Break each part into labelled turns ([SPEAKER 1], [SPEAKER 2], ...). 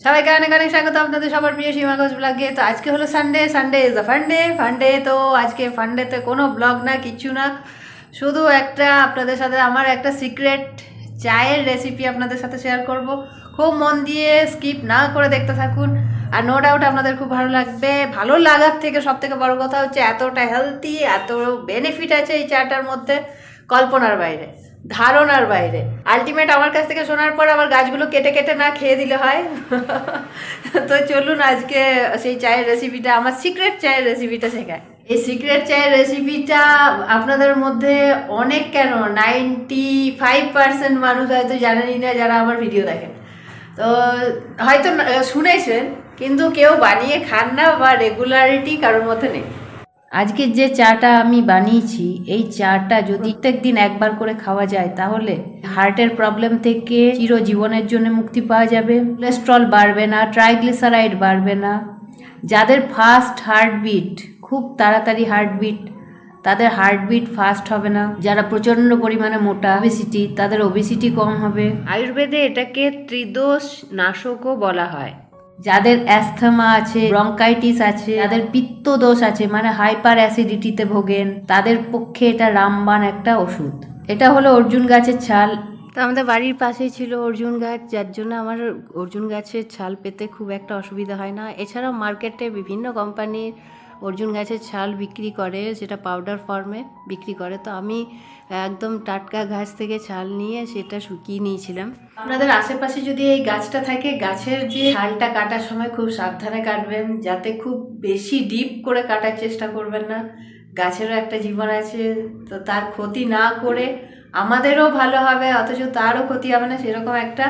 [SPEAKER 1] সবাইকে অনেক অনেক স্বাগত আপনাদের সবার প্রিয় সীমা ঘোষ ব্লগে। তো আজকে হলো সানডে, সানডে ইজ আ ফান্ডে। তো আজকে ফান্ডেতে কোনো ব্লগ না, কিচ্ছু না, শুধু একটা আপনাদের সাথে আমার একটা সিক্রেট চায়ের রেসিপি আপনাদের সাথে শেয়ার করব। খুব মন দিয়ে স্কিপ না করে দেখতে থাকুন, আর নো ডাউট আপনাদের খুব ভালো লাগবে। ভালো লাগার থেকে সব থেকে বড় কথা হচ্ছে এতটা হেলদি, এত বেনিফিট আছে এই চাটার মধ্যে, কল্পনার বাইরে, ধারণার বাইরে। আলটিমেট আমার কাছ থেকে শোনার পর আবার গাছগুলো কেটে কেটে না খেয়ে দিলে হয়। তো চলুন আজকে সেই চায়ের রেসিপিটা, আমার সিক্রেট চায়ের রেসিপিটা শেখায়। এই সিক্রেট চায়ের রেসিপিটা আপনাদের মধ্যে অনেক, কেন 95% মানুষ হয়তো জানেনই না যারা আমার ভিডিও দেখেন। তো হয়তো শুনেছেন, কিন্তু কেউ বানিয়ে খান না, বা রেগুলারিটি কারোর মধ্যে নেই। আজকের যে চাটা আমি বানিয়েছি, এই চাটা যদি প্রত্যেক দিন একবার করে খাওয়া যায়, তাহলে হার্টের প্রবলেম থেকে চিরজীবনের জন্য মুক্তি পাওয়া যাবে। কোলেস্ট্রল বাড়বে না, ট্রাইগ্লিসারাইড বাড়বে না। যাদের ফাস্ট হার্টবিট, খুব তাড়াতাড়ি হার্টবিট, তাদের হার্টবিট ফাস্ট হবে না। যারা প্রচণ্ড পরিমাণে মোটা, ওবেসিটি, তাদের ওবেসিটি কম হবে। আয়ুর্বেদে এটাকে ত্রিদোষ নাশকও বলা হয়। যাদের অ্যাস্থমা আছে, ব্রঙ্কাইটিস আছে, যাদের পিত্ত দোষ আছে, মানে হাইপার অ্যাসিডিটিতে ভোগেন, তাদের পক্ষে এটা রামবাণ একটা ওষুধ। এটা হলো অর্জুন গাছের ছাল। তো আমাদের বাড়ির পাশেই ছিল অর্জুন গাছ, যার জন্য আমার অর্জুন গাছের ছাল পেতে খুব একটা অসুবিধা হয় না। এছাড়াও মার্কেটে বিভিন্ন কোম্পানির অর্জুন গাছের ছাল বিক্রি করে, সেটা পাউডার ফর্মে বিক্রি করে। তো আমি একদম টাটকা গাছ থেকে ছাল নিয়ে সেটা শুকিয়ে নিয়েছিলাম। আপনাদের আশেপাশে যদি এই গাছটা থাকে, গাছের যে ছালটা কাটার সময় খুব সাবধানে কাটবেন, যাতে খুব বেশি ডিপ করে কাটার চেষ্টা করবেন না। গাছেরও একটা জীবন আছে, তো তার ক্ষতি না করে আমাদেরও ভালো হবে, অথচ তারও ক্ষতি হবে না, সেরকম একটা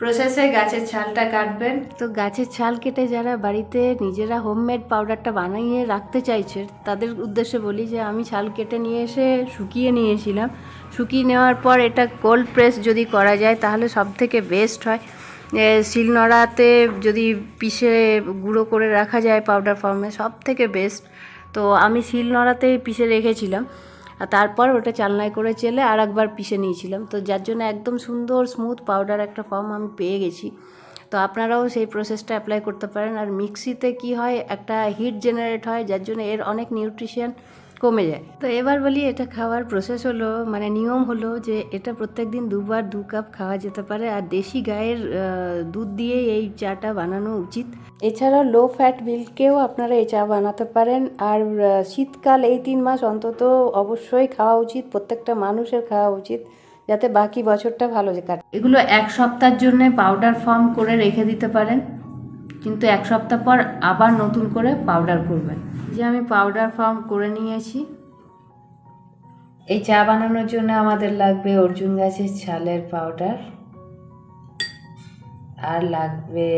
[SPEAKER 1] প্রসেসে গাছের ছালটা কাটবেন। তো গাছের ছাল কেটে যারা বাড়িতে নিজেরা হোমমেড পাউডারটা বানিয়ে রাখতে চাইছে, তাদের উদ্দেশ্যে বলি যে আমি ছাল কেটে নিয়ে এসে শুকিয়ে নিয়েছিলাম। শুকিয়ে নেওয়ার পর এটা কোল্ড প্রেস যদি করা যায় তাহলে সব থেকে বেস্ট হয়। শিলনোড়াতে যদি পিষে গুঁড়ো করে রাখা যায় পাউডার ফর্মে, সব থেকে বেস্ট। তো আমি শিলনোড়াতেই পিষে রেখেছিলাম, আর তারপর ওটা চালনায় করে চেলে আর একবার পিষে নিয়েছিলাম। তো যার জন্য একদম সুন্দর স্মুথ পাউডার একটা ফর্ম আমি পেয়ে গেছি। তো আপনারাও সেই প্রসেসটা অ্যাপ্লাই করতে পারেন। আর মিক্সিতে কি হয়, একটা হিট জেনারেট হয়, যার জন্য এর অনেক নিউট্রিশন কমে যায়। তো এবার বলি, এটা খাওয়ার প্রসেস হলো, মানে নিয়ম হলো যে এটা প্রত্যেক দিন 2 কাপ খাওয়া যেতে পারে। আর দেশি গায়ের দুধ দিয়ে এই চাটা বানানো উচিত। এছাড়া লো ফ্যাট মিল্কেও আপনারা এই চা বানাতে পারেন। আর শীতকাল এই 3 মাস অন্তত অবশ্যই খাওয়া উচিত, প্রত্যেকটা মানুষের খাওয়া উচিত, যাতে বাকি বছরটা ভালো কাটে। এগুলো 1 সপ্তাহের জন্য পাউডার ফর্ম করে রেখে দিতে পারেন, কিন্তু 1 সপ্তাহ পর আবার নতুন করে পাউডার করবেন। যে আমি পাউডার ফর্ম করে নিয়েছি। এই চা বানানোর জন্য আমাদের লাগবে অর্জুন গাছের ছালের পাউডার, আর লাগবে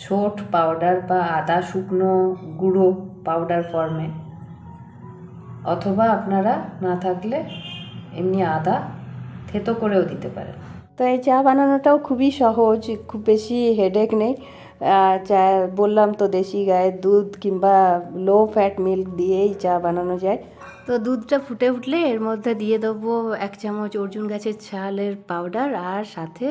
[SPEAKER 1] শোট পাউডার বা আদা শুকনো গুঁড়ো পাউডার ফর্মে, অথবা আপনারা না থাকলে এমনি আদা থেতো করেও দিতে পারেন। তো এই চা বানানোটাও খুবই সহজ, খুব বেশি হেডেক নেই। চা বললাম তো, দেশি গায়ের দুধ কিংবা লো ফ্যাট মিল্ক দিয়েই চা বানানো যায়। তো দুধটা ফুটে উঠলে এর মধ্যে দিয়ে দেবো 1 চামচ অর্জুন গাছের ছালের পাউডার, আর সাথে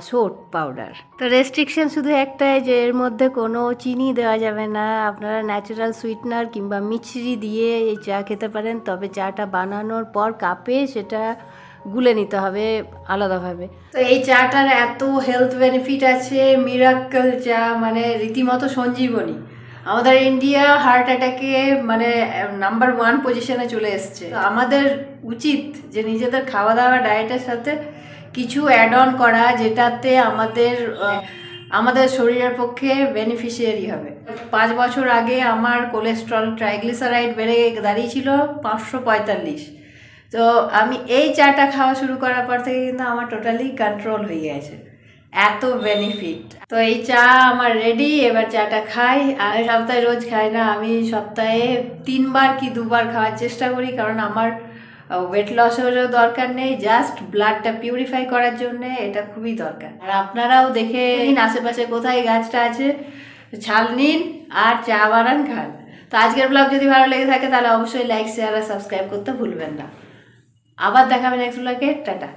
[SPEAKER 1] শোট পাউডার। তো রেস্ট্রিকশন শুধু একটাই, যে এর মধ্যে কোনো চিনি দেওয়া যাবে না। আপনারা ন্যাচারাল সুইটনার কিংবা মিছরি দিয়ে এই চা খেতে পারেন, তবে চাটা বানানোর পর কাপে সেটা গুলে নিতে হবে আলাদাভাবে। তো এই চাটার এত হেলথ বেনিফিট আছে, মিরাক্কেল চা, মানে রীতিমতো সঞ্জীবনী। আমাদের ইন্ডিয়া হার্ট অ্যাটাকে মানে নাম্বার 1 পজিশনে চলে এসছে। আমাদের উচিত যে নিজেদের খাওয়া দাওয়া ডায়েটের সাথে কিছু অ্যাড অন করা, যেটাতে আমাদের শরীরের পক্ষে বেনিফিশিয়ারি হবে। 5 বছর আগে আমার কোলেস্ট্রল, ট্রাইগ্লিসারাইড বেড়ে দাঁড়িয়েছিল 545। তো আমি এই চাটা খাওয়া শুরু করার পর থেকে কিন্তু আমার টোটালি কন্ট্রোল হয়ে গেছে, এত বেনিফিট। তো এই চা আমার রেডি, এবার চাটা খাই। আর সপ্তাহে রোজ খাই না, আমি সপ্তাহে 3 বার কি 2 বার খাওয়ার চেষ্টা করি, কারণ আমার ওয়েট লসেরও দরকার নেই, জাস্ট ব্লাডটা পিউরিফাই করার জন্য এটা খুবই দরকার। আর আপনারাও দেখে নিন আশেপাশে কোথায় গাছটা আছে, ছাল নিন আর চা বানান, খান। তো আজকের ব্লগ যদি ভালো লেগে থাকে তাহলে অবশ্যই লাইক, শেয়ার আর সাবস্ক্রাইব করতে ভুলবেন না। আবার দেখাবেন নেক্সট ব্লগে। টাটা।